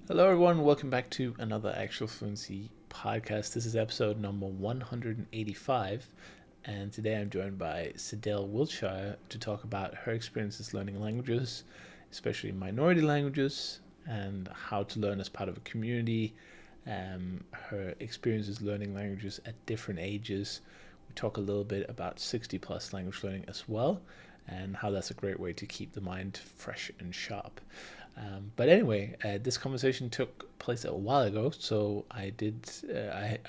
Hello, everyone. Welcome back to another Actual Fluency podcast. This is episode number 185, and today I'm joined by Sadelle Wiltshire to talk about her experiences learning languages, especially minority languages, and how to learn as part of a community, her experiences learning languages at different ages. We talk a little bit about 60 plus language learning as well, and how that's a great way to keep the mind fresh and sharp. But anyway, this conversation took place a while ago, so I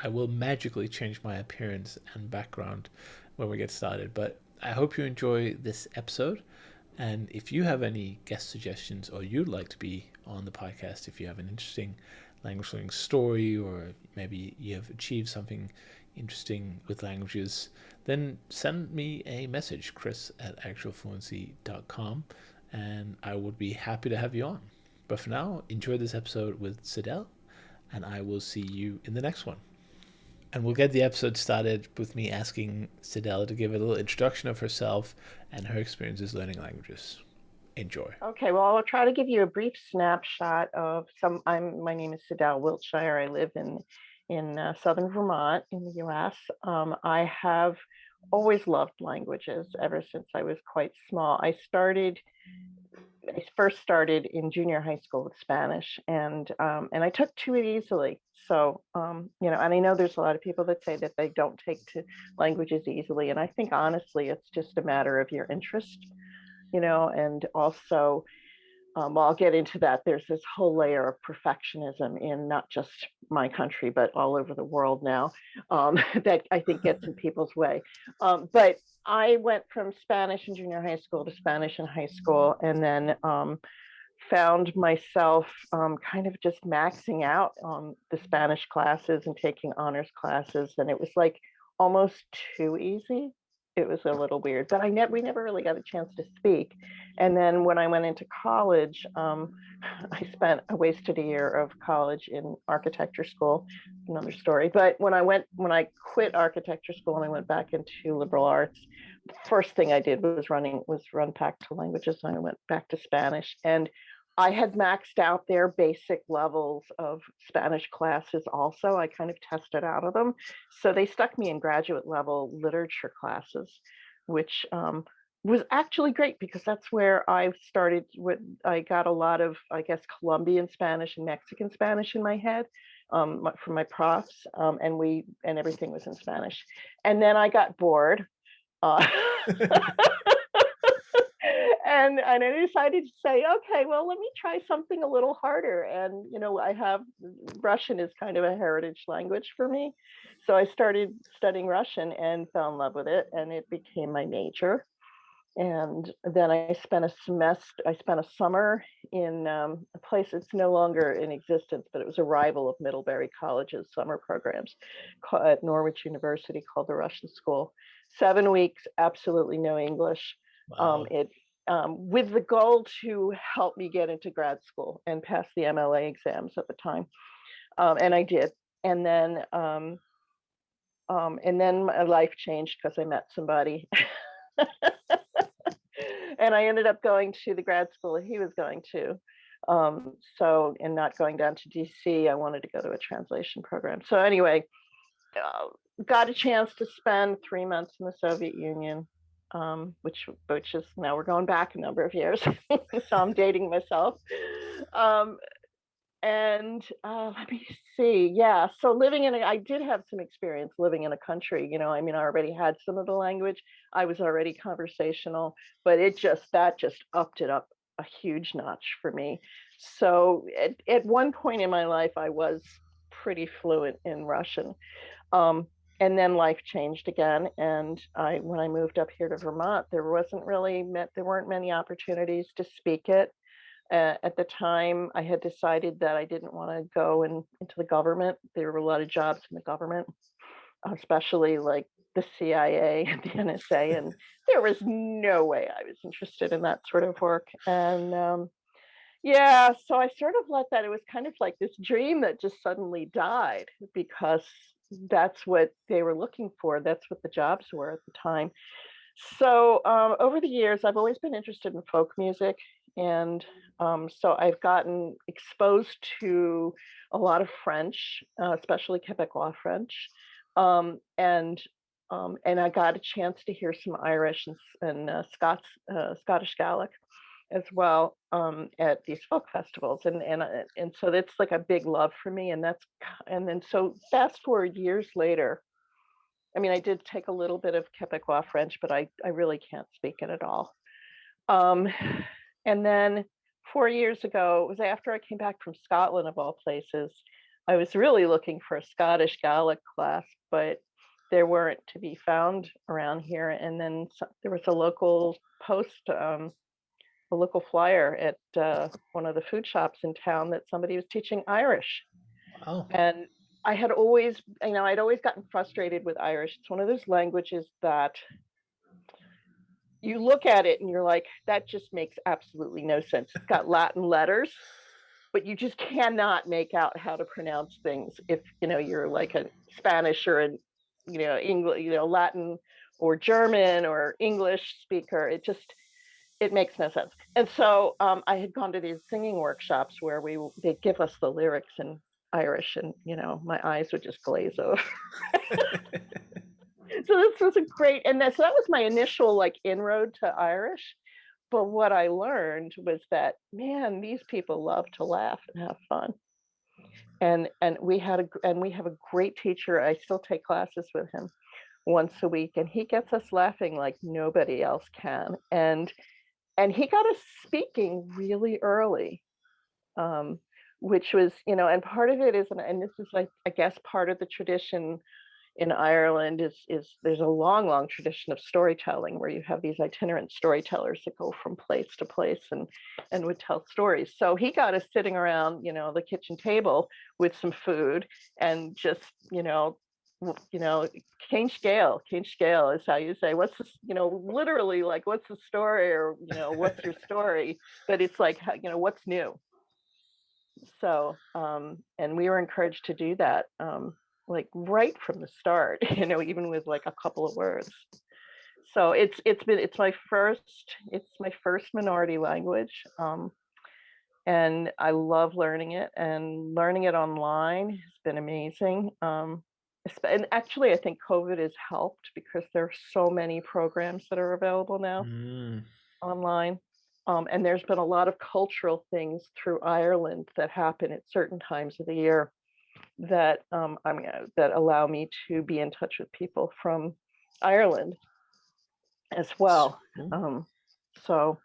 will magically change my appearance and background when we get started. But I hope you enjoy this episode. And if you have any guest suggestions or you'd like to be on the podcast, if you have an interesting language learning story or maybe you have achieved something interesting with languages, then send me a message, chris@actualfluency.com, and I would be happy to have you on. But for now, enjoy this episode with Sadelle, and I will see you in the next one. And we'll get the episode started with me asking Sadelle to give a little introduction of herself and her experiences learning languages. Enjoy. Okay, well, I'll try to give you a brief snapshot of some. My name is Sadelle Wiltshire. I live in southern Vermont in the U.S. I have always loved languages ever since I was quite small. I first started in junior high school with Spanish, and I took to it easily. So and I know there's a lot of people that say that they don't take to languages easily, and I think honestly, it's just a matter of your interest. And also, well, I'll get into that. There's this whole layer of perfectionism in not just my country, but all over the world now, that I think gets in people's way. But I went from Spanish in junior high school to Spanish in high school, and then found myself kind of just maxing out on the Spanish classes and taking honors classes. And it was like almost too easy. It was a little weird, but we never really got a chance to speak. And then when I went into college, I wasted a year of college in architecture school, another story. But when I quit architecture school and I went back into liberal arts, the first thing I did was run back to languages. And I went back to Spanish, and I had maxed out their basic levels of Spanish classes also. I kind of tested out of them. So they stuck me in graduate level literature classes, which was actually great because that's where I started. I got a lot of, I guess, Colombian Spanish and Mexican Spanish in my head from my profs, and everything was in Spanish. And then I got bored. Uh, and I decided to say, okay, well, let me try something a little harder. And I have Russian is kind of a heritage language for me, so I started studying Russian and fell in love with it, and it became my major. And then I spent a summer in a place that's no longer in existence, but it was a rival of Middlebury College's summer programs at Norwich University, called the Russian School. 7 weeks, absolutely no English. Wow. It With the goal to help me get into grad school and pass the MLA exams at the time, and I did. And then my life changed because I met somebody. And I ended up going to the grad school he was going to. And not going down to DC, I wanted to go to a translation program. So anyway, got a chance to spend 3 months in the Soviet Union, which is, now we're going back a number of years. So I'm dating myself. Um, and Let me see. Yeah. So I did have some experience living in a country, I mean, I already had some of the language. I was already conversational, but that just upped it up a huge notch for me. So at one point in my life, I was pretty fluent in Russian. Um, and then life changed again. And when I moved up here to Vermont, there weren't many opportunities to speak it. At the time, I had decided that I didn't want to go into the government. There were a lot of jobs in the government, especially like the CIA and the NSA, and there was no way I was interested in that sort of work. And yeah, so I sort of let that. It was kind of like this dream that just suddenly died because that's what they were looking for. That's what the jobs were at the time. So over the years, I've always been interested in folk music, And so I've gotten exposed to a lot of French, especially Quebecois French, and I got a chance to hear some Irish and Scottish Gaelic as well, at these folk festivals, and so that's like a big love for me, and then so fast forward years later. I mean, I did take a little bit of Quebecois French, but I really can't speak it at all. Um, and then 4 years ago, it was after I came back from Scotland, of all places. I was really looking for a Scottish Gaelic class, but there weren't to be found around here. And then there was a local post, a local flyer at one of the food shops in town that somebody was teaching Irish. Wow. And I had always, I'd always gotten frustrated with Irish. It's one of those languages that you look at it and you're like, that just makes absolutely no sense. It's got Latin letters, but you just cannot make out how to pronounce things if you're like a Spanish or an English, Latin or German or English speaker. It makes no sense. And so I had gone to these singing workshops where they give us the lyrics in Irish, and my eyes would just glaze over. So this was a great, so that was my initial like inroad to Irish. But what I learned was that, man, these people love to laugh and have fun. And we have a great teacher. I still take classes with him once a week, and he gets us laughing like nobody else can. And he got us speaking really early, um, which was, and part of it is, and this is like, I guess, part of the tradition in Ireland is there's a long tradition of storytelling where you have these itinerant storytellers that go from place to place and would tell stories. So he got us sitting around, the kitchen table with some food and just, Céin scale is how you say, what's this, literally like, what's the story, or, what's your story? But it's like, what's new? So, and we were encouraged to do that, like right from the start, even with like a couple of words. So it's my first minority language, and I love learning it. And learning it online has been amazing. And actually, I think COVID has helped because there are so many programs that are available now Mm. online. And there's been a lot of cultural things through Ireland that happen at certain times of the year that that allow me to be in touch with people from Ireland as Super well. cool. Um, so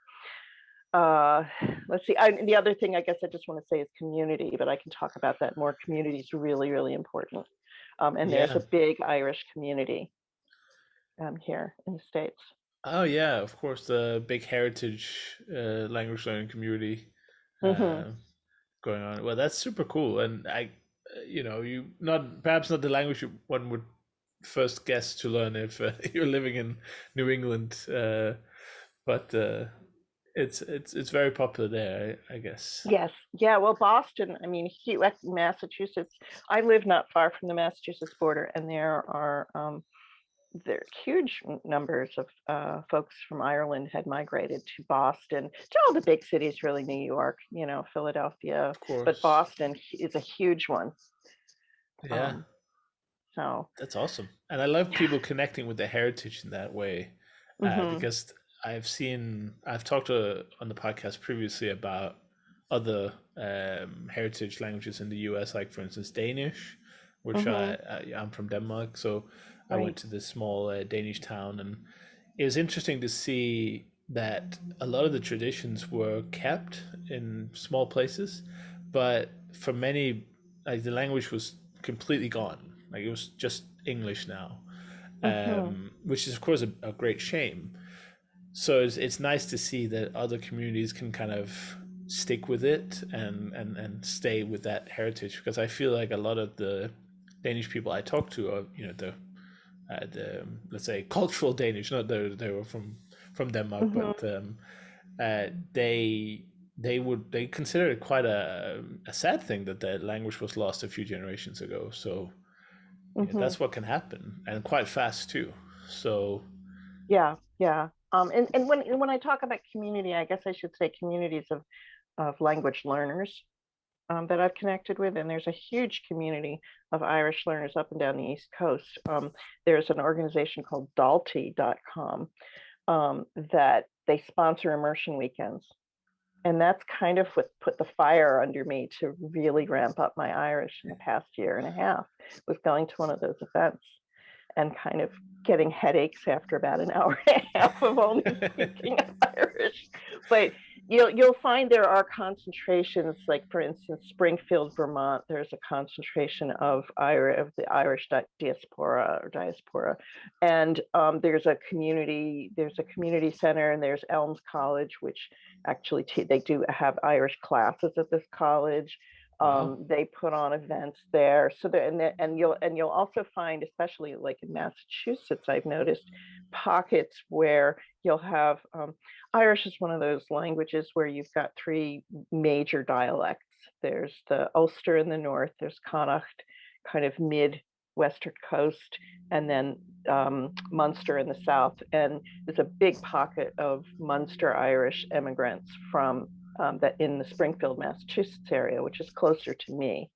let's see. The other thing I guess I just want to say is community, but I can talk about that more. Community is really important, and there's Yeah. a big Irish community here in the States. Oh yeah, of course, the big heritage language learning community Mm-hmm. uh, going on. Well, that's super cool, and you not perhaps not the language one would first guess to learn if you're living in New England, but it's very popular there, I guess. Yes. Yeah. Well, Boston, I mean, Massachusetts, I live not far from the Massachusetts border, and there are huge numbers of folks from Ireland had migrated to Boston, to all the big cities, really, New York, Philadelphia, Of but course, Boston is a huge one. yeah. Um, so, That's awesome. And I love people connecting with their heritage in that way, hmm because I've talked on the podcast previously about other heritage languages in the US, like, for instance, Danish, which hmm I'm from Denmark. So I went right. to this small Danish town, and it was interesting to see that a lot of the traditions were kept in small places, but for many, like, the language was completely gone. Like, it was just English now, hmm which is of course a great shame. So it's nice to see that other communities can kind of stick with it and stay with that heritage, because I feel like a lot of the Danish people I talk to are, the let's say cultural Danish, not they were from Denmark, but hmm uh, they they consider it quite a sad thing that the language was lost a few generations ago. So yeah, hmm that's what can happen, and quite fast too. So Yeah. Yeah. And when I talk about community, I guess I should say communities of language learners that I've connected with. And there's a huge community of Irish learners up and down the East Coast. There's an organization called Dalty.com that they sponsor immersion weekends. And that's kind of what put the fire under me to really ramp up my Irish in the past year and a half, was going to one of those events and kind of getting headaches after about an hour and a half of only speaking Irish. But you'll find there are concentrations, like for instance, Springfield, Vermont. There's a concentration of the Irish diaspora, and there's a community center, and there's Elms College, which actually they do have Irish classes at this college. Wow. They put on events there. So there, and you'll also find, especially like in Massachusetts, I've noticed pockets where you'll have Irish is one of those languages where you've got three major dialects. There's the Ulster in the north, there's Connacht, kind of mid western coast, and then Munster in the south. And there's a big pocket of Munster Irish immigrants from that in the Springfield, Massachusetts area, which is closer to me.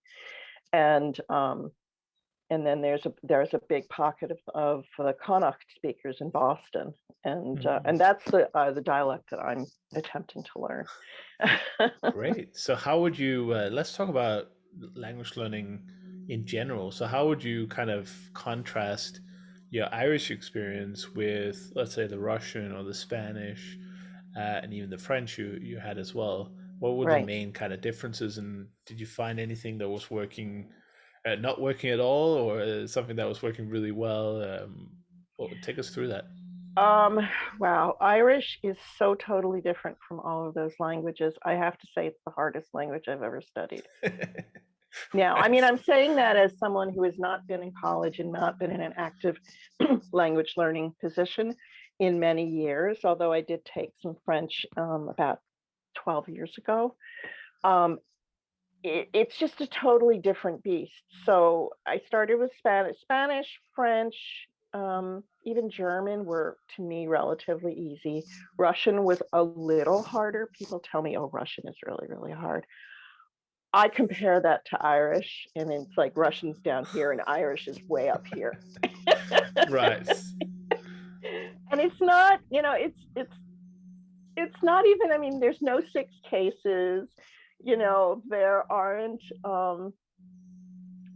And and then there's a big pocket of Connacht speakers in Boston, and that's the dialect that I'm attempting to learn. Great. So, how would you, let's talk about language learning in general. So, how would you kind of contrast your Irish experience with, let's say, the Russian or the Spanish, and even the French you had as well? What were the Right. main kind of differences, and did you find anything that was working, not working at all, or something that was working really well? Well, take us through that. Um, wow, Irish is so totally different from all of those languages. I have to say it's the hardest language I've ever studied. Now, I mean, Right. I'm saying that as someone who has not been in college and not been in an active language learning position in many years, although I did take some French about 12 years ago. Um, it's just a totally different beast. So I started with Spanish, French, even German were to me relatively easy. Russian was a little harder. People tell me, oh, Russian is really, really hard. I compare that to Irish, and it's like Russian's down here and Irish is way up here. Right. And it's not, it's not even, I mean, there's no six cases, there aren't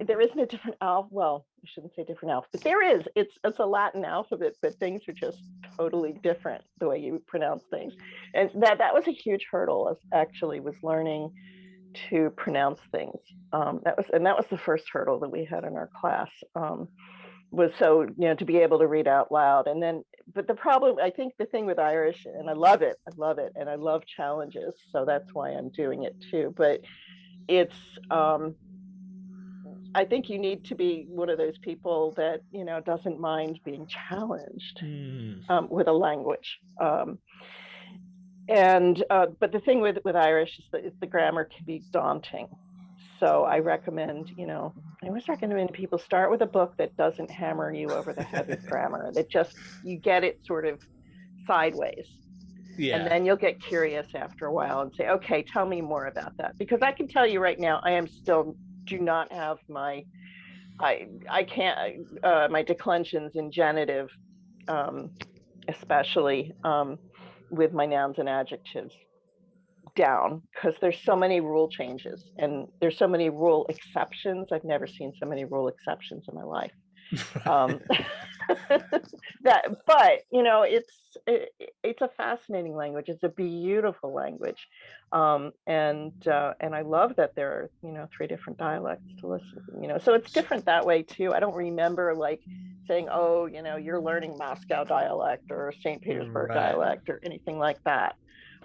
there isn't a different alphabet. Well, I shouldn't say different alphabet. There is. It's a Latin alphabet, but things are just totally different the way you pronounce things. And that was a huge hurdle. Actually, was learning to pronounce things. That was the first hurdle that we had in our class. Was so to be able to read out loud, and then but the problem, I think, the thing with Irish, and I love it, and I love challenges, so that's why I'm doing it too. But it's I think you need to be one of those people that doesn't mind being challenged Hmm. with a language. And but the thing with Irish is the grammar can be daunting. So I always recommend people start with a book that doesn't hammer you over the head with grammar, that just you get it sort of sideways. And Yeah. then you'll get curious after a while and say, okay, tell me more about that. Because I can tell you right now, I am still do not have I can't my declensions in genitive, especially with my nouns and adjectives down, because there's so many rule changes and there's so many rule exceptions. I've never seen so many rule exceptions in my life. Right. um, that but it's a fascinating language. It's a beautiful language, and I love that there are three different dialects to listen, so it's different that way too. I don't remember like saying, oh, you're learning Moscow dialect or St. Petersburg Right. dialect or anything like that.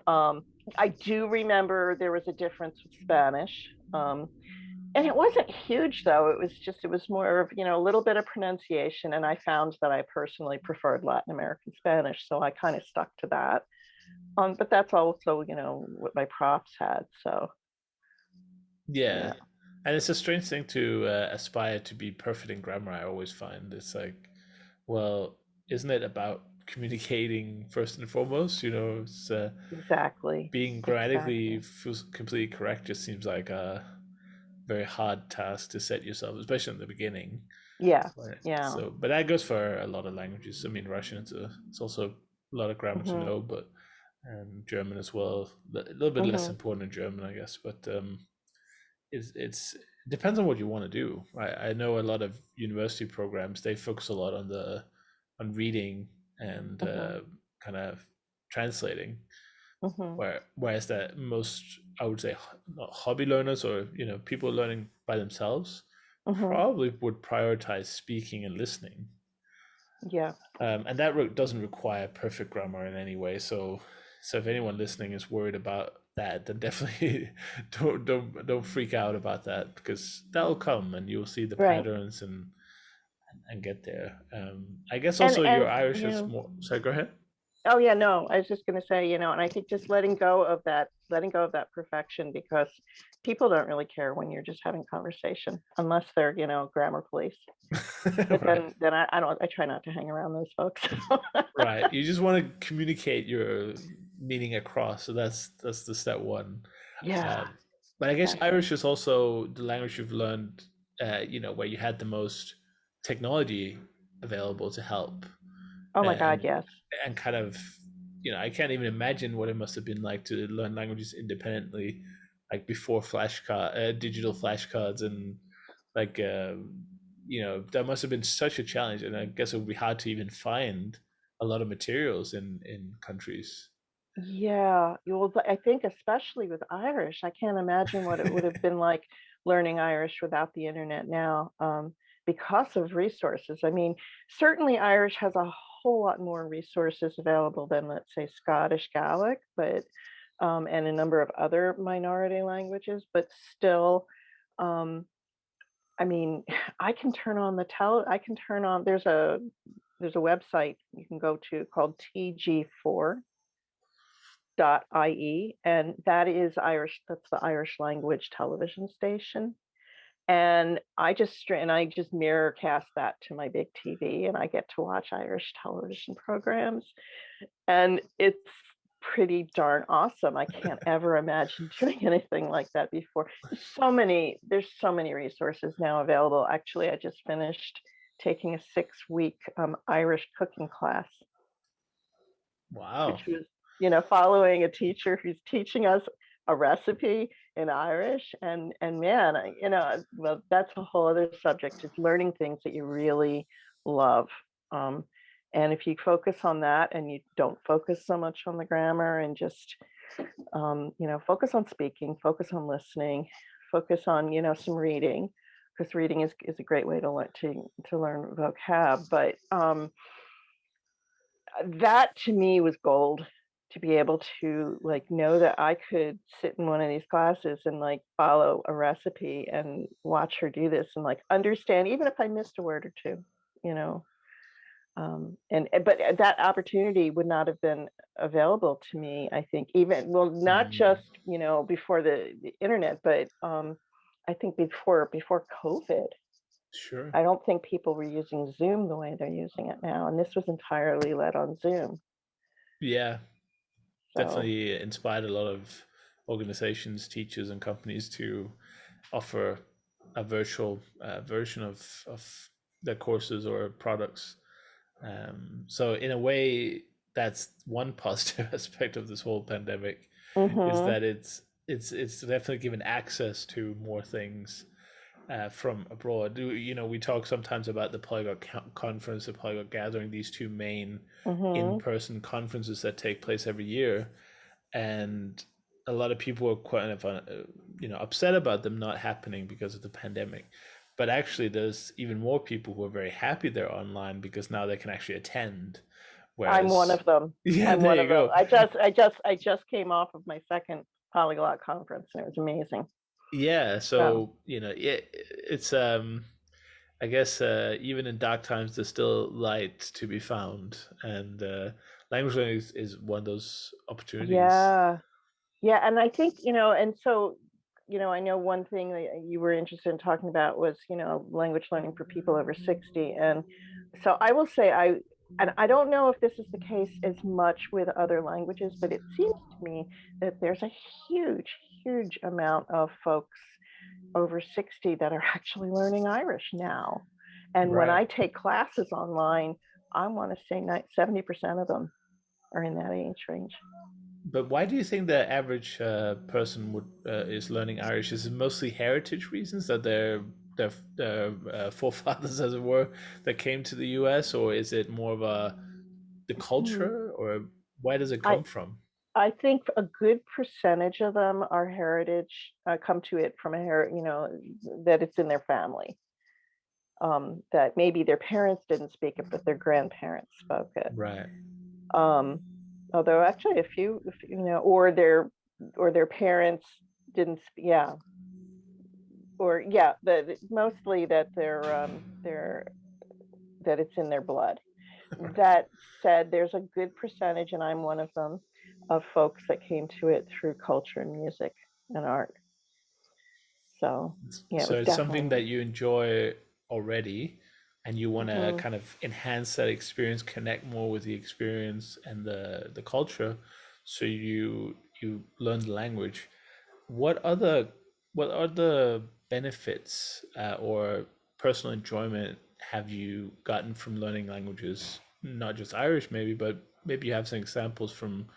um, I do remember there was a difference with Spanish. And it wasn't huge though. It was more of, a little bit of pronunciation. And I found that I personally preferred Latin American Spanish. So I kind of stuck to that. But that's also, what my profs had. So Yeah. yeah. And it's a strange thing to aspire to be perfect in grammar, I always find. It's like, well, isn't it about communicating first and foremost. It's, Exactly. being grammatically Exactly. completely correct just seems like a very hard task to set yourself, especially in the beginning. Yeah. Right. Yeah. So, but that goes for a lot of languages. I mean, Russian, it's also a lot of grammar to Hmm. know, but German as well. A little bit less Hmm. important in German, I guess. But it's it depends on what you want to do. I know a lot of university programs, they focus a lot on the on reading and Hmm. kind of translating, Hmm. whereas that most, I would say, not hobby learners, or people learning by themselves, Hmm. probably would prioritize speaking and listening. Yeah. And that doesn't require perfect grammar in any way. So if anyone listening is worried about that, then definitely don't freak out about that, because that'll come and you'll see the Right. patterns and get there. I guess And also your and Irish you is know, more. Sorry, go ahead. oh yeah, no, I was just going to say, and I think just letting go of that perfection, because people don't really care when you're just having conversation unless they're, grammar police. But Right. then I don't, I try not to hang around those folks. Right. You just want to communicate your meaning across. So that's the step one. Yeah, Um, but I guess exactly. Irish is also the language you've learned, where you had the most technology available to help, Oh my God, and yes. and kind of, I can't even imagine what it must have been like to learn languages independently, like before digital flashcards, and like, that must have been such a challenge, and I guess it would be hard to even find a lot of materials in countries. Yeah, well, I think especially with Irish, I can't imagine what it would have been like learning Irish without the internet now, because of resources. I mean, certainly Irish has a whole lot more resources available than, let's say, Scottish Gaelic, but and a number of other minority languages, but still, um, I mean, I can turn on, there's a website you can go to called TG4 ie, and that is Irish. That's the Irish language television station. And I just mirror cast that to my big TV, and I get to watch Irish television programs, and it's pretty darn awesome. I can't ever imagine doing anything like that before. There's so many resources now available. Actually, I just finished taking a 6-week Irish cooking class, Wow. which was, following a teacher who's teaching us a recipe in Irish. And man, well, that's a whole other subject, is learning things that you really love. Um, and if you focus on that and you don't focus so much on the grammar, and just, focus on speaking, focus on listening, focus on, some reading, because reading is a great way to learn vocab. But that to me was gold, to be able to like know that I could sit in one of these classes and like follow a recipe and watch her do this and like understand, even if I missed a word or two, you know. And but that opportunity would not have been available to me, I think, even, well, not Mm, just, before the internet, but I think before COVID. sure. I don't think people were using Zoom the way they're using it now, and this was entirely led on Zoom. Yeah, So, definitely inspired a lot of organizations, teachers, and companies to offer a virtual version of their courses or products. So in a way, that's one positive aspect of this whole pandemic, is mhm, that it's definitely given access to more things from abroad. We talk sometimes about the Polyglot Conference, the Polyglot Gathering, these two main mhm. in-person conferences that take place every year, and a lot of people are quite upset about them not happening because of the pandemic. But actually, there's even more people who are very happy they're online, because now they can actually attend. I'm one Whereas, of them. yeah, I'm there one you of them. go. I just came off of my second polyglot conference, and it was amazing. Yeah, So, so it's I guess even in dark times, there's still light to be found, and language learning is one of those opportunities. yeah. Yeah, and I think, and so, I know one thing that you were interested in talking about was, language learning for people over 60. And so I will say and I don't know if this is the case as much with other languages, but it seems to me that there's a huge, huge amount of folks over 60 that are actually learning Irish now. And when Right. I take classes online, I want to say 70% of them are in that age range. But why do you think the average person would is learning Irish? Is it mostly heritage reasons that their forefathers, as it were, that came to the U.S., or is it more of a the Hmm. culture, or where does it I come from? I think a good percentage of them are heritage, come to it from that it's in their family. That maybe their parents didn't speak it, but their grandparents spoke it. Right. Um, Although actually a few, or their parents didn't, yeah, or yeah, mostly that that it's in their blood. Right. That said, there's a good percentage, and I'm one of them, of folks that came to it through culture and music and art. So yeah, it So was it's something that definitely. you enjoy already, and you want to Mhm. kind of enhance that experience, connect more with the experience and the culture, so you learn the language. What other what other benefits or personal enjoyment have you gotten from learning languages? Not just Irish, maybe, but maybe you have some examples from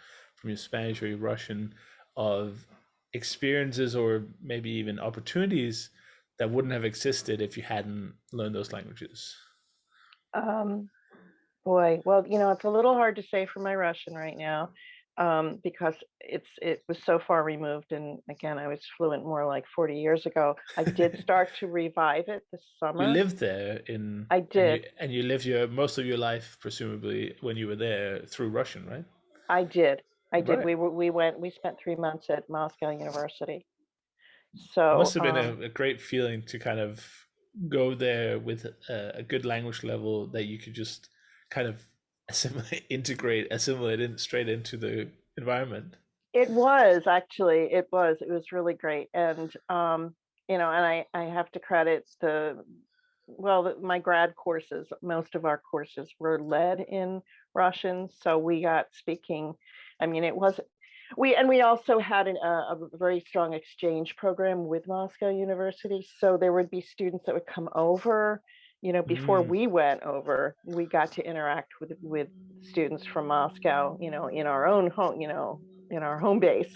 your Spanish or your Russian of experiences or maybe even opportunities that wouldn't have existed if you hadn't learned those languages. Um, Boy, well, it's a little hard to say for my Russian right now, because it was so far removed, and again, I was fluent more like 40 years ago. I did start to revive it this You summer. lived there in I did. and you lived your most of your life presumably when you were there through Russian, right? I did. I did. Right. We spent 3 months at Moscow University. Must So, have been a great feeling to kind of go there with a good language level that you could just kind of assimilate in straight into the environment. it was actually, it was really great. And, and I have to credit my grad courses, most of our courses were led in Russian. So we got speaking, I mean, it was, we also had a very strong exchange program with Moscow University. So there would be students that would come over, before Mm. we went over, we got to interact with students from Moscow, in our own home, in our home base.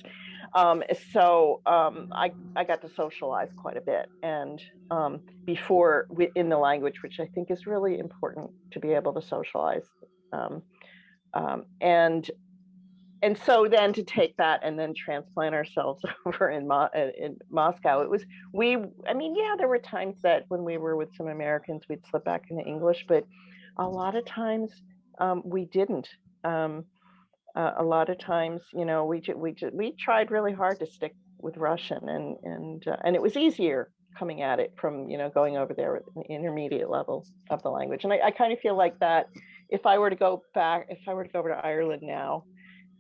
I got to socialize quite a bit, and before in the language, which I think is really important to be able to socialize. Um, and so then to take that and then transplant ourselves over in Moscow, it was we. I mean, yeah, there were times that when we were with some Americans, we'd slip back into English, but a lot of times we didn't. Um, a lot of times, we tried really hard to stick with Russian, and it was easier coming at it from going over there with an intermediate level of the language. And I kind of feel like that if I were to go over to Ireland now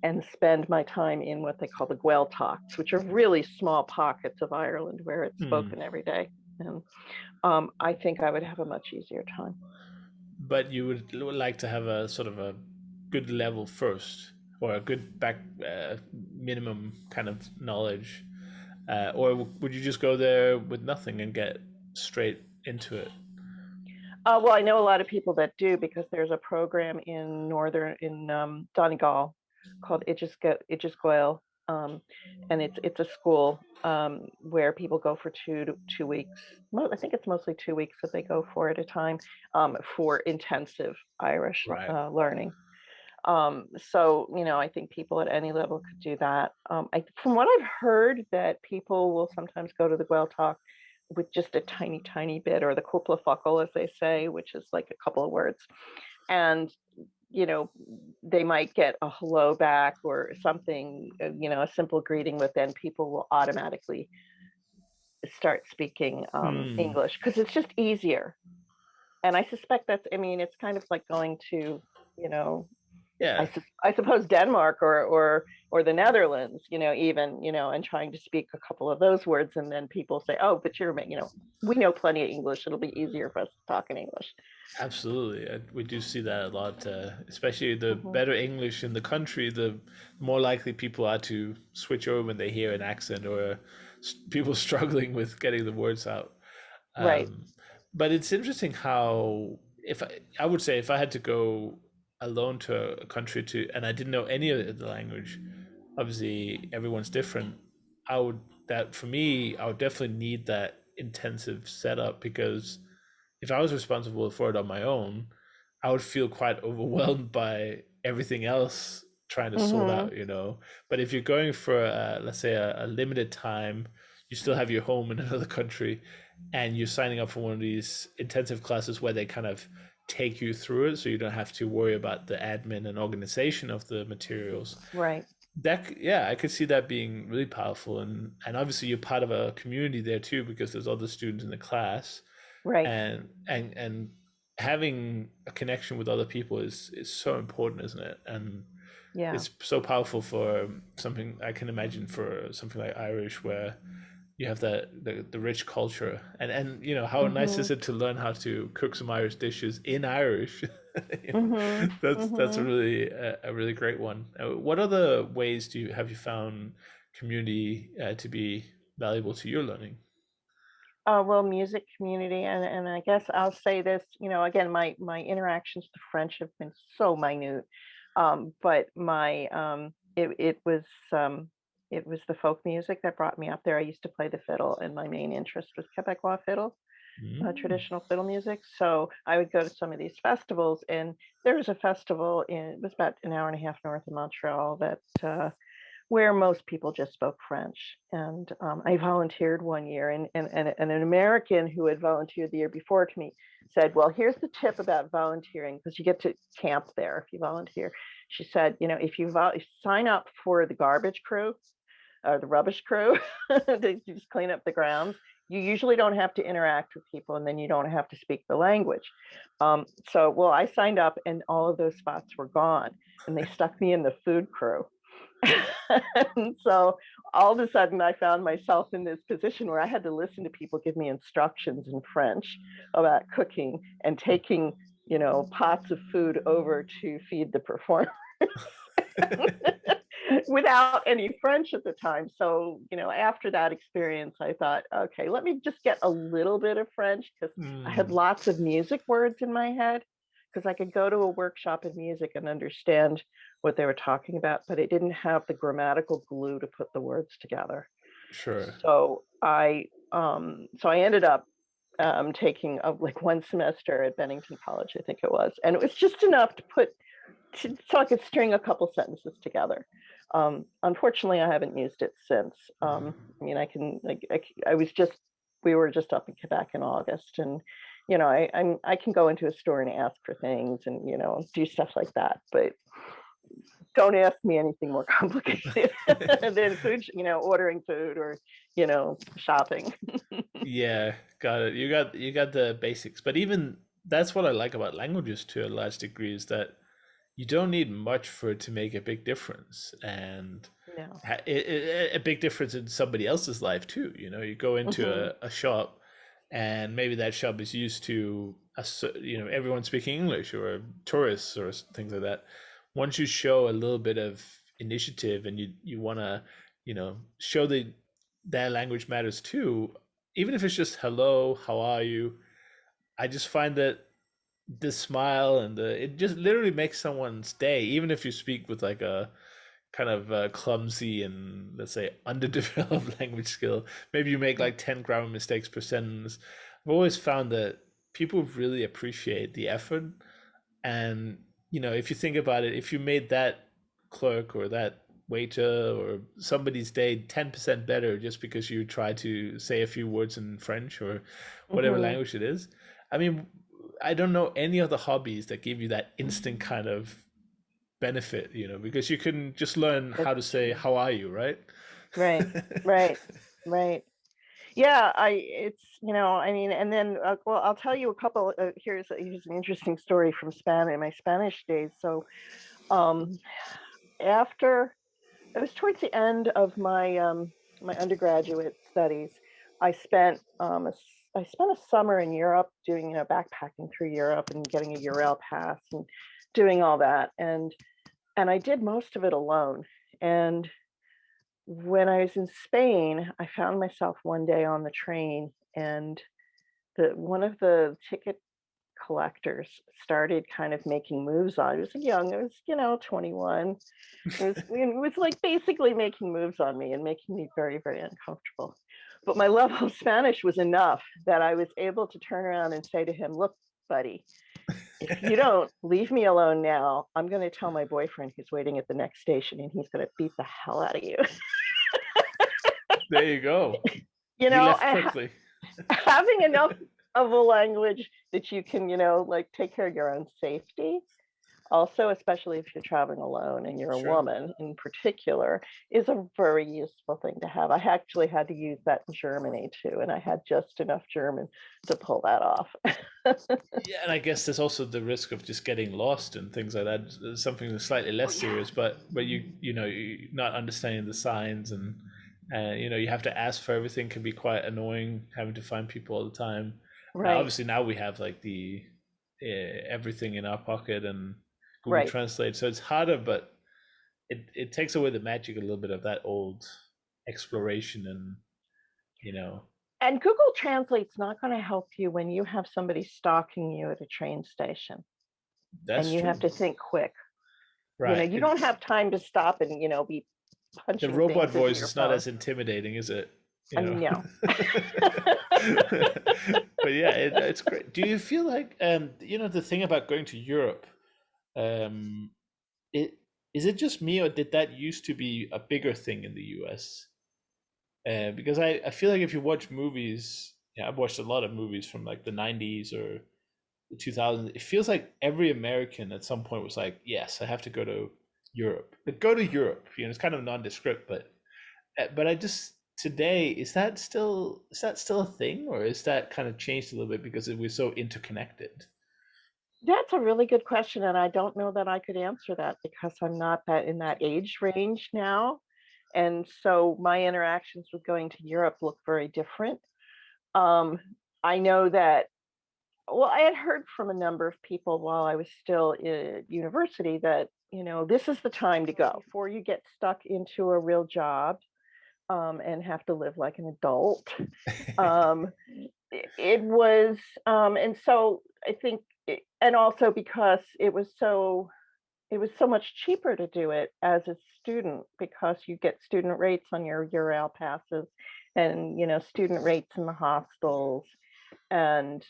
and spend my time in what they call the Gaeltachts, which are really small pockets of Ireland where it's Hmm. spoken every day, and I think I would have a much easier time. But you would like to have a sort of a good level first, or a good back minimum kind of knowledge, or would you just go there with nothing and get straight into it? Well, I know a lot of people that do because there's a program in Donegal called Igisgoil, and it's a school where people go for 2 weeks. I think it's mostly 2 weeks that they go for at a time, for intensive Irish Right. learning. So I think people at any level could do that. From what I've heard, that people will sometimes go to the Talk with just a tiny, tiny bit, or the kuplafuckle, as they say, which is like a couple of words, and you know they might get a hello back or something, a simple greeting, but then people will automatically start speaking Hmm. English because it's just easier. And I suspect that's, I mean, it's kind of like going to, you know Yeah, I suppose Denmark or the Netherlands, even, and trying to speak a couple of those words, and then people say, "Oh, but we know plenty of English. It'll be easier for us to talk in English." absolutely. We do see that a lot, especially the Hmm. better English in the country, the more likely people are to switch over when they hear an accent or people struggling with getting the words out. Right. Um, but it's interesting how, I would say, if I had to go alone to a country and I didn't know any of the language, obviously everyone's different. I would that for me, I would definitely need that intensive setup because if I was responsible for it on my own, I would feel quite overwhelmed by everything else trying to sort Hmm. out. But if you're going for, let's say, a limited time, you still have your home in another country, and you're signing up for one of these intensive classes where they kind of take you through it, so you don't have to worry about the admin and organization of the materials. Right. Yeah, I could see that being really powerful, and obviously you're part of a community there too because there's other students in the class, Right. and having a connection with other people is so important, isn't it? And Yeah. it's so powerful for something I can imagine for something like Irish, where you have the rich culture, and how nice Hmm. is it to learn how to cook some Irish dishes in Irish. Hmm. That's Hmm. a really great one. What other ways have you found community to be valuable to your learning? Well, music community, and I guess I'll say this, again, my interactions with French have been so minute, but my it was the folk music that brought me up there. I used to play the fiddle, and my main interest was Quebecois fiddle, Mm. traditional fiddle music. So I would go to some of these festivals, and there was a festival it was about an hour and a half north of Montreal that where most people just spoke French. And I volunteered one year, and an American who had volunteered the year before to me said, "Well, here's the tip about volunteering because you get to camp there if you volunteer." She said, if you sign up for the garbage crew or the rubbish crew to just clean up the grounds, you usually don't have to interact with people, and then you don't have to speak the language. Well, I signed up, and all of those spots were gone, and they stuck me in the food crew. And so all of a sudden I found myself in this position where I had to listen to people give me instructions in French about cooking and taking, pots of food over to feed the performer without any French at the time. So, after that experience, I thought, okay, let me just get a little bit of French because I had Mm, lots of music words in my head because I could go to a workshop in music and understand what they were talking about, but it didn't have the grammatical glue to put the words together. sure. So I ended up taking like one semester at Bennington College, I think it was, and it was just enough so I could string a couple sentences together. Unfortunately, I haven't used it since. I mean, I can like I was just we were just up in Quebec in August, and I can go into a store and ask for things and do stuff like that, but don't ask me anything more complicated than food, ordering food or shopping. Yeah, got it. You got the basics, but even that's what I like about languages to a large degree is that you don't need much for it to make a big difference, and No. a big difference in somebody else's life too. You go into Hmm. a shop, and maybe that shop is used to everyone speaking English or tourists or things like that. Once you show a little bit of initiative and you want to show that their language matters too, even if it's just hello, how are you? I just find that the smile and it just literally makes someone's day, even if you speak with like a kind of clumsy and, let's say, underdeveloped language skill. Maybe you make like 10 grammar mistakes per sentence. I've always found that people really appreciate the effort. And, if you think about it, if you made that clerk or that waiter or somebody's day 10% better just because you try to say a few words in French or whatever Hmm. language it is. I mean, I don't know any other hobbies that give you that instant kind of benefit, because you can just learn how to That's say, true. how are you, right? Right. Right. Right. Yeah, I mean, and then, well, I'll tell you a couple. Here's an interesting story from my Spanish days. So Um, After it was towards the end of my undergraduate studies, I spent I spent a summer in Europe doing, backpacking through Europe and getting a Eurail pass and doing all that. And I did most of it alone. And when I was in Spain, I found myself one day on the train, and the one of the ticket collectors started kind of making moves on. I was young, I was, 21. It was like basically making moves on me and making me very, very uncomfortable. But my level of Spanish was enough that I was able to turn around and say to him, "Look, buddy, if you don't leave me alone now, I'm going to tell my boyfriend who's waiting at the next station, and he's going to beat the hell out of you." There you go. you He know, left quickly. having enough of a language that you can, like take care of your own safety. Also, especially if you're traveling alone and you're a Sure. woman in particular, is a very useful thing to have. I actually had to use that in Germany too, and I had just enough German to pull that off. Yeah, and I guess there's also the risk of just getting lost and things like that. Something that's slightly Oh less yeah, serious, but you not understanding the signs and you have to ask for everything can be quite annoying. Having to find people all the time. right, Obviously, now we have like the everything in our pocket and Google right. Translate, so it's harder, but it takes away the magic a little bit of that old exploration and you know And Google Translate's not going to help you when you have somebody stalking you at a train station that's and you true, have to think quick. right? You don't have time to stop and, be The punching robot things into voice your is not phone. as intimidating, is it? You know. No. But yeah, it's great. Do you feel like the thing about going to Europe, um it is it just me or did that used to be a bigger thing in the US? Because I feel like if you watch movies, yeah, I've watched a lot of movies from like the 90s or the 2000s. It feels like every American at some point was like, yes, I have to go to Europe. But go to Europe. It's kind of nondescript, but I just today is that still a thing, or is that kind of changed a little bit because we're so interconnected? That's a really good question, and I don't know that I could answer that because I'm not that in that age range now. And so my interactions with going to Europe look very different. Um, I know that, well, I had heard from a number of people while I was still in university that, this is the time to go before you get stuck into a real job, and have to live like an adult. Um, it was, and so I think, and also because it was so much cheaper to do it as a student because you get student rates on your Eurail passes, and student rates in the hostels, and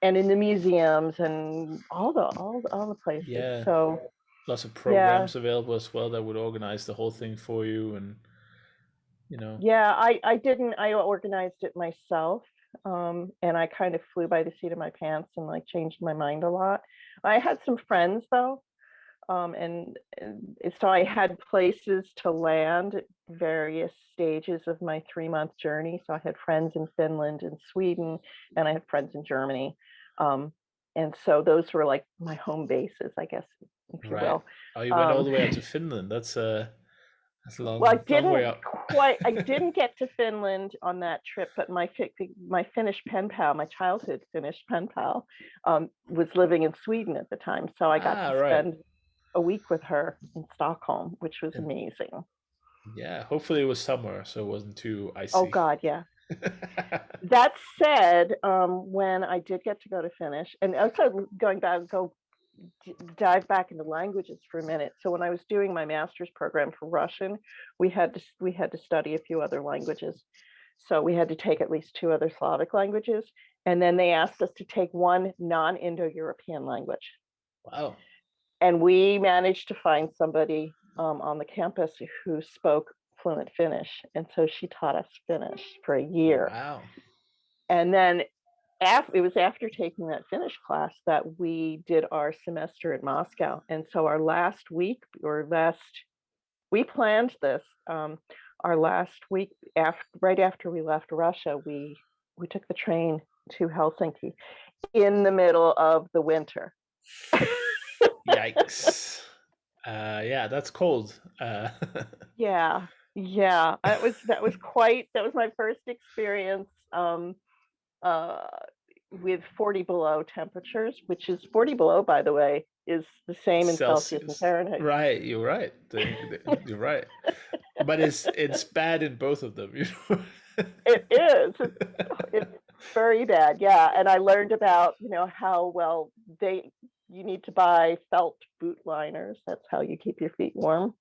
in the museums, and all the places. Yeah, So lots of yeah, programs available as well that would organize the whole thing for you, and you know, yeah, I organized it myself. And I kind of flew by the seat of my pants and like changed my mind a lot. I had some friends though, and so I had places to land at various stages of my 3-month journey. So I had friends in Finland and Sweden, and I had friends in Germany. Um, and so those were like my home bases, I guess, if you right? will. Oh, you went all Um, the way out to Finland. That's a well, long way up. I didn't get to Finland on that trip, but my Finnish pen pal, my childhood Finnish pen pal, was living in Sweden at the time. So I got Ah, to right. spend a week with her in Stockholm, which was And amazing. yeah, hopefully it was summer, so it wasn't too Oh icy. God, yeah. That said, when I did get to go to Finnish, and also going back, dive back into languages for a minute. So when I was doing my master's program for Russian, we had to study a few other languages. So we had to take at least two other Slavic languages, and then they asked us to take one non-Indo-European language. Wow. And we managed to find somebody, on the campus who spoke fluent Finnish, and so she taught us Finnish for a year. Wow. And then it was after taking that Finnish class that we did our semester in Moscow. And so our last week, we planned this. Our last week, right after we left Russia, we took the train to Helsinki in the middle of the winter. Yikes. Yeah, that's cold. Yeah, yeah. That was my first experience uh, with 40 below temperatures, which is 40 below, by the way, is the same in Celsius and Celsius. Fahrenheit. Right, you're right. You're right. But it's bad in both of them, you know. It is. It's very bad. Yeah, and I learned about how well they you need to buy felt boot liners. That's how you keep your feet warm.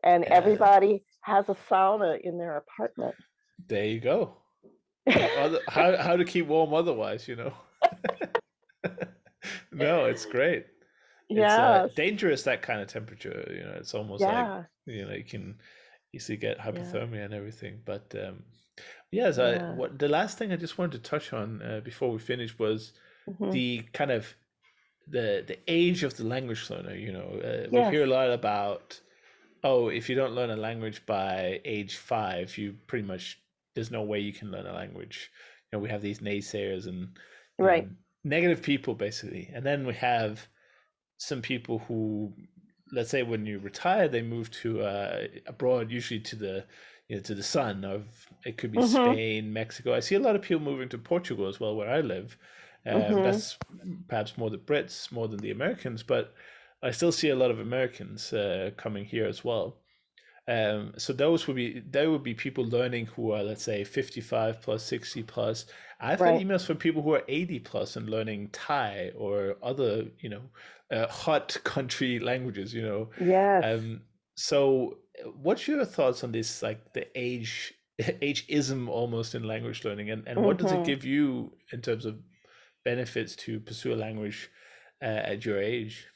And Yeah, everybody has a sauna in their apartment. there you go. How to keep warm otherwise, you know? No, it's great. It's Yes. dangerous that kind of temperature, you know. It's almost like, Yeah. you know, you can easily get Yeah. hypothermia and everything. But yes, I Yeah. what the last thing I just wanted to touch on before we finish was Hmm. the kind of the age of the language learner. You know, we Yes. hear a lot about, oh, if you don't learn a language by age 5, you pretty much there's no way you can learn a language. You know, we have these naysayers and you know Right. negative people basically, and then we have some people who, let's say, when you retire, they move to abroad, usually to the to the sun of it could be Hmm. Spain, Mexico. I see a lot of people moving to Portugal as well, where I live. Hmm. That's perhaps more the Brits more than the Americans, but I still see a lot of Americans coming here as well. So those would be people learning who are, let's say, 55 plus, 60 plus. I've had Right. emails from people who are 80 plus and learning Thai or other, hot country languages, you know. Yes. Um, so what's your thoughts on this, like the ageism almost in language learning, and what does it Hmm. give you in terms of benefits to pursue a language at your age?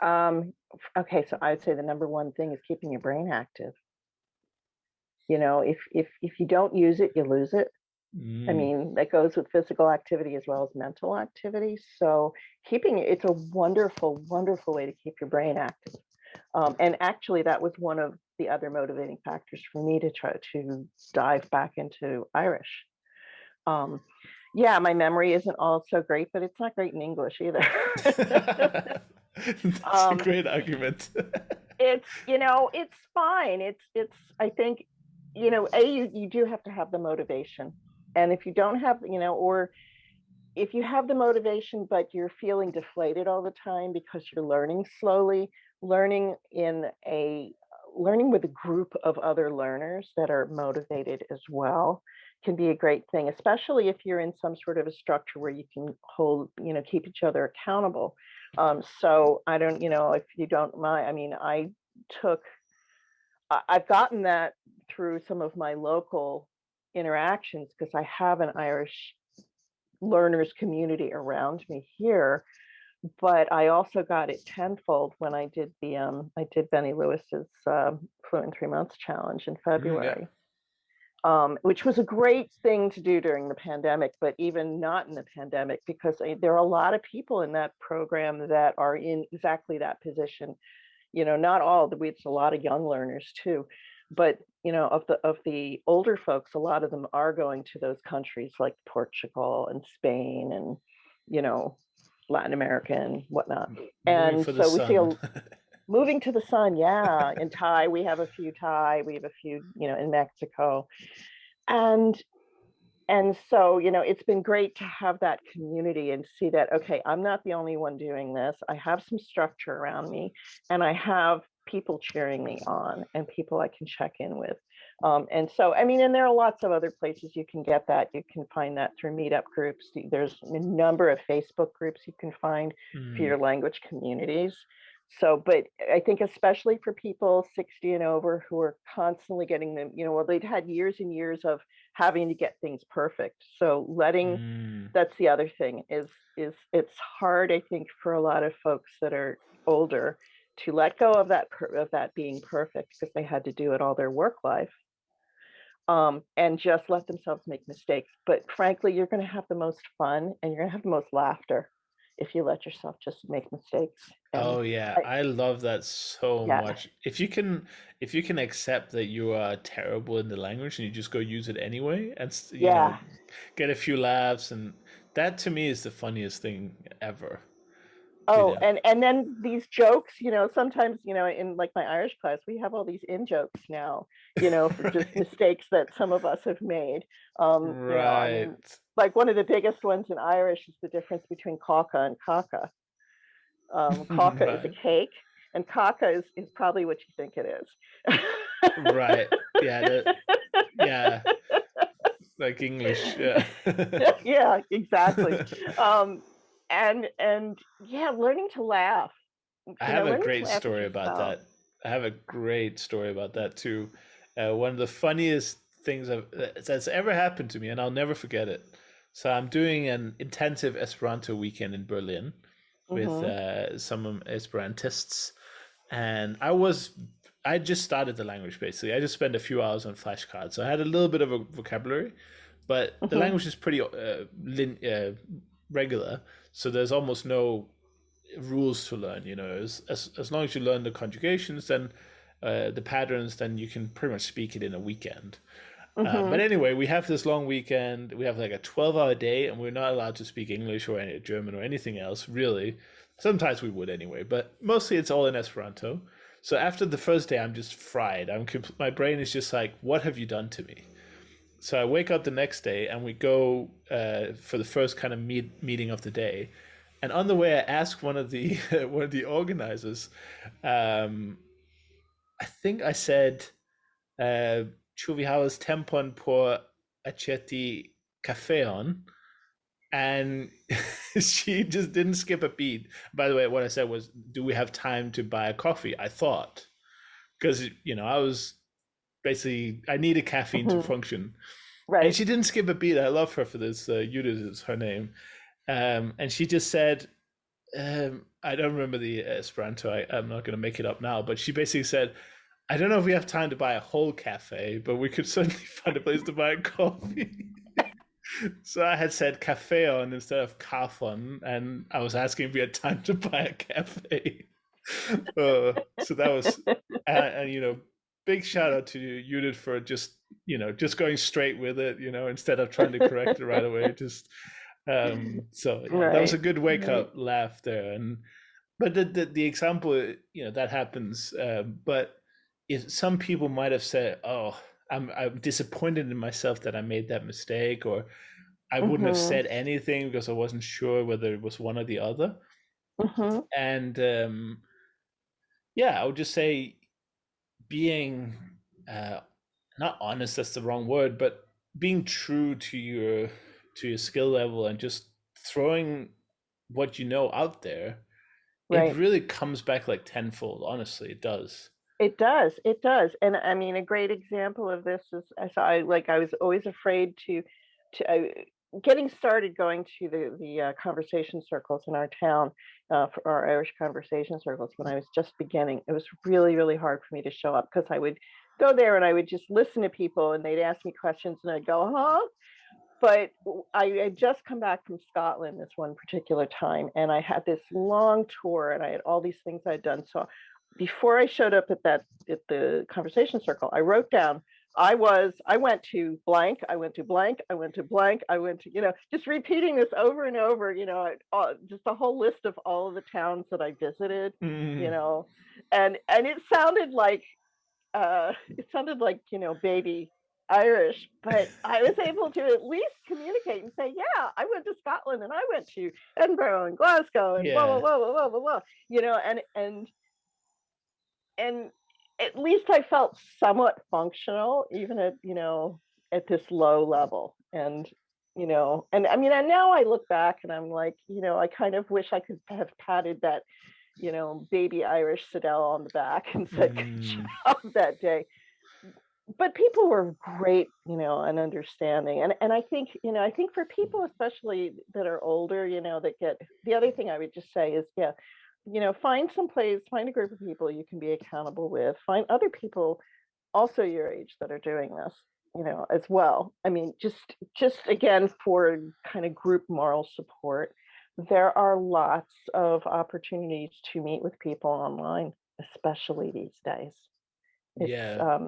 Um, okay, so I'd say the number one thing is keeping your brain active. If you don't use it, you lose it. I Mm, mean, that goes with physical activity as well as mental activity. So it's a wonderful, wonderful way to keep your brain active. And actually, that was one of the other motivating factors for me to try to dive back into Irish. Um, yeah, my memory isn't all so great, but it's not great in English either. That's a um, great argument. it's fine. I think, you do have to have the motivation. And if you don't have, or if you have the motivation, but you're feeling deflated all the time because you're learning slowly, learning in a learning with a group of other learners that are motivated as well can be a great thing, especially if you're in some sort of a structure where you can keep each other accountable. So I don't, if you don't mind, I mean, took, I've gotten that through some of my local interactions because I have an Irish learners community around me here, but I also got it tenfold when I did Benny Lewis's Fluent 3 months challenge in Yeah. February, which was a great thing to do during the pandemic, but even not in the pandemic, because there are a lot of people in that program that are in exactly that position. Not all the it's a lot of young learners too, but of the older folks, a lot of them are going to those countries like Portugal and Spain and you know Latin America and whatnot. Moving And for the so we see sun. moving to the sun. Yeah, in Thai we have a few Thai, we have a few in Mexico. And and so, it's been great to have that community and see that, okay, I'm not the only one doing this. I have some structure around me and I have people cheering me on and people I can check in with. And so, I mean, and there are lots of other places you can get that. You can find that through meetup groups. There's a number of Facebook groups you can find for Mm, your language communities. So, but I think especially for people 60 and over who are constantly getting them, well, they'd had years and years of having to get things perfect. So mm, that's the other thing is it's hard, I think, for a lot of folks that are older to let go of that being perfect because they had to do it all their work life, and just let themselves make mistakes. But frankly, you're going to have the most fun and you're going to have the most laughter if you let yourself just make mistakes. And oh yeah, I, I love that so yeah, much. If you can accept that you are terrible in the language and you just go use it anyway, and yeah, get a few laughs, and that to me is the funniest thing ever. Oh, and then these jokes, sometimes, in like my Irish class, we have all these in jokes now, for just Right. mistakes that some of us have made. I mean, Right. like one of the biggest ones in Irish is the difference between caca and caca. Caca is a Right. cake, and caca is probably what you think it is. Right. Yeah, yeah, like English. Yeah. Yeah, exactly. Um, and yeah, learning to laugh. I have a Learning to great laugh at story about yourself. that. I have a great story about that too. One of the funniest things that's ever happened to me, and I'll never forget it. So I'm doing an intensive Esperanto weekend in Berlin with Hmm. some Esperantists, and I just started the language basically. I just spent a few hours on flashcards, so I had a little bit of a vocabulary, but the Hmm. language is pretty regular. So there's almost no rules to learn. As long as you learn the conjugations, then the patterns, then you can pretty much speak it in a weekend. But Hmm. anyway, we have this long weekend. We have like a 12-hour day, and we're not allowed to speak English or any German or anything else, really. Sometimes we would anyway, but mostly it's all in Esperanto. So after the first day, I'm just fried. My brain is just like, what have you done to me? So I wake up the next day, and we go for the first kind of meeting of the day. And on the way, I ask one of the one of the organizers. Um, I think I said, "Ĉu vi havas tempon por aĉeti kafeon?" And she just didn't skip a beat. By the way, what I said was, "Do we have time to buy a coffee?" I thought, because I was basically I needed caffeine to Hmm. function, and Right. she didn't skip a beat. I love her for this. Judith is her name, and she just said, I don't remember the Esperanto. I'm not going to make it up now, but she basically said, "I don't know if we have time to buy a whole cafe, but we could certainly find a place to buy a coffee." So I had said cafe on instead of kafon, and I was asking if we had time to buy a cafe. So that was, and big shout out to Judith for just going straight with it, instead of trying to correct it right away. So yeah, that was a Right. good wake Right. up laugh there. And but the example, that happens. But some people might have said, "Oh, I'm disappointed in myself that I made that mistake," or I wouldn't have Hmm. said anything because I wasn't sure whether it was one or the other. Hmm. And yeah, I would just say being uh, not honest, that's the wrong word, but being true to your skill level and just throwing what you know out there, it Right. really comes back like tenfold. Honestly, it does. It does. It does. And I mean, a great example of this is I was always afraid getting started going to the conversation circles in our town, for our Irish conversation circles when I was just beginning. It was really, really hard for me to show up because I would go there and I would just listen to people and they'd ask me questions and I'd go, huh? But I had just come back from Scotland this one particular time, and I had this long tour, and I had all these things I'd done. So before I showed up at the conversation circle, I wrote down I went to blank, I went to blank, I went to blank, I went to just repeating this over and over. Just a whole list of all of the towns that I visited. You Mm, know, and it sounded like baby Irish, but I was able to at least communicate and say, yeah, I went to Scotland and I went to Edinburgh and Glasgow and blah blah yeah. blah blah blah blah blah. And at least I felt somewhat functional, even at this low level. And I mean, and now I look back and I'm like, I kind of wish I could have patted that baby Irish Sadelle on the back and said, good Mm, job that day. But people were great, and understanding. And I think for people, especially that are older, that get the other thing I would just say is, yeah, find a group of people you can be accountable with, find other people also your age that are doing this, as well. I mean, just again, for kind of group moral support, there are lots of opportunities to meet with people online, especially these days. It's yeah.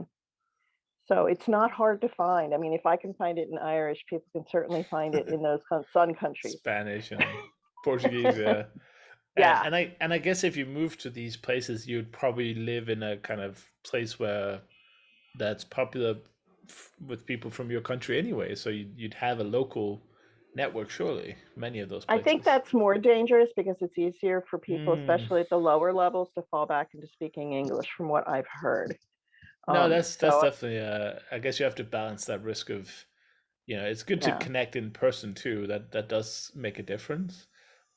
So it's not hard to find. I mean, if I can find it in Irish, people can certainly find it in those sun countries. Spanish and Portuguese. Yeah. Yeah, And I guess if you move to these places, you'd probably live in a kind of place where that's popular with people from your country anyway. So you'd have a local network, surely, many of those I think places. that's more dangerous because it's easier for people, Mm. especially at the lower levels, to fall back into speaking English, from what I've heard. No, that's So definitely. I guess you have to balance that risk of, it's good to yeah, connect in person too. That does make a difference.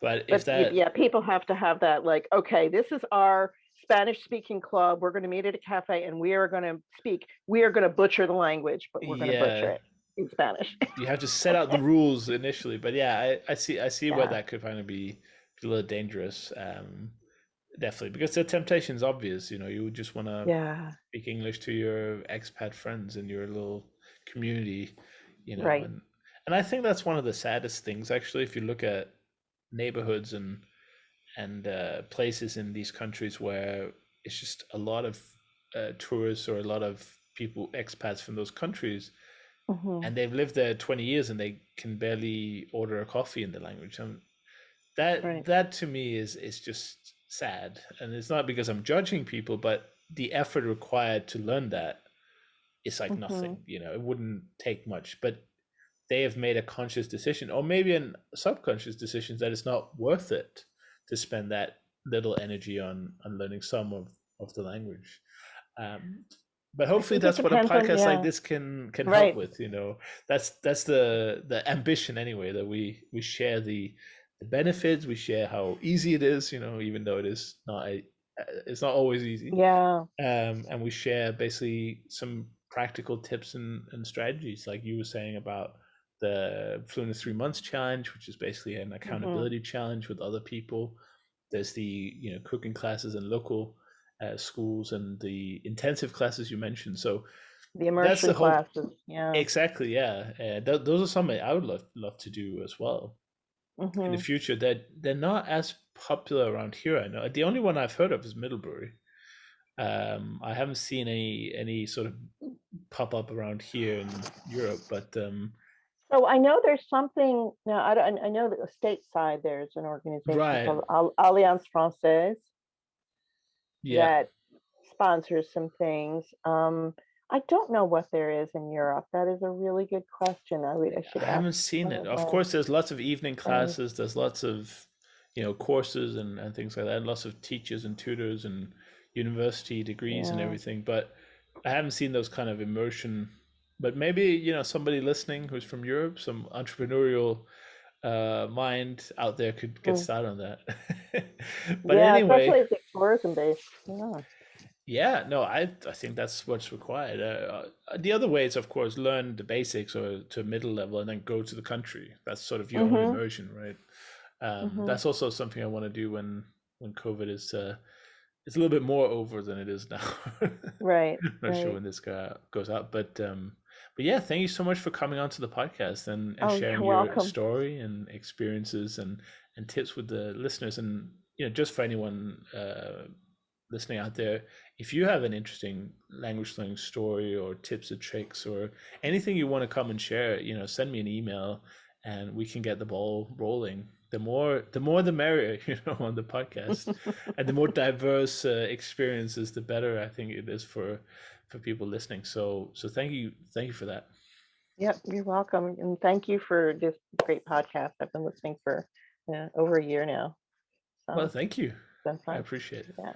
But if but that, yeah, people have to have that, like, okay, this is our Spanish speaking club. We're going to meet at a cafe and we are going to speak. We are going to butcher the language, but we're going to butcher yeah, it in Spanish. you have to set out the rules initially. But yeah, I see where Yeah, that could kind of be a little dangerous. Definitely, because the temptation's obvious. You would just want to yeah, speak English to your expat friends in your little community, right. and I think that's one of the saddest things actually. If you look at neighborhoods and places in these countries where it's just a lot of tourists or a lot of people expats from those countries, Hmm. and they've lived there 20 years and they can barely order a coffee in the language. That Right. that to me is just sad, and it's not because I'm judging people, but the effort required to learn that is like Hmm. nothing. It wouldn't take much, but they have made a conscious decision, or maybe a subconscious decision, that it's not worth it to spend that little energy on learning some of the language. Um, but I hopefully think it that's what a depends on, podcast like yeah, this can help right. with. That's the ambition anyway, that we share the benefits, we share how easy it is, even though it's not always easy. Yeah. And we share basically some practical tips and strategies, like you were saying about the Fluent in 3 months challenge, which is basically an Hmm. accountability challenge with other people. There's the cooking classes in local schools, and the intensive classes you mentioned. So The that's the immersion hope. classes. Yeah. Exactly, yeah. Those are something I would love to do as well in the Hmm. future. That they're not as popular around here. I know the only one I've heard of is Middlebury. I haven't seen any sort of pop up around here in Europe, but So I know there's something now. I know that stateside there's an organization right, called Alliance Française yeah, that sponsors some things. I don't know what there is in Europe. That is a really good question. I should I ask haven't seen one it. of Of my course, there's lots of evening friends. classes. There's lots of courses and things like that. And lots of teachers and tutors and university degrees and Yeah. everything. But I haven't seen those kind of immersion. But maybe somebody listening who's from Europe, some entrepreneurial mind out there could get Mm. started on that. But Yeah, anyway, especially if it's tourism based. Yeah. yeah, no, I think that's what's required. The other way is, of course, learn the basics or to middle level and then go to the country. That's sort of your own Mm-hmm. immersion, right? Mm-hmm. That's also something I want to do when COVID is it's a little bit more over than it is now. Right. Not sure Right. when this goes out, but yeah, thank you so much for coming onto the podcast and Oh, sharing you're your welcome. story and experiences and tips with the listeners. And just for anyone listening out there, if you have an interesting language learning story or tips or tricks or anything you want to come and share, send me an email and we can get the ball rolling. The more the merrier, on the podcast, and the more diverse experiences, the better I think it is for people listening. So thank you for that. Yep, you're welcome. And thank you for this great podcast. I've been listening for over a year now. Well, So thank you. it's been I fun. appreciate it. Yeah.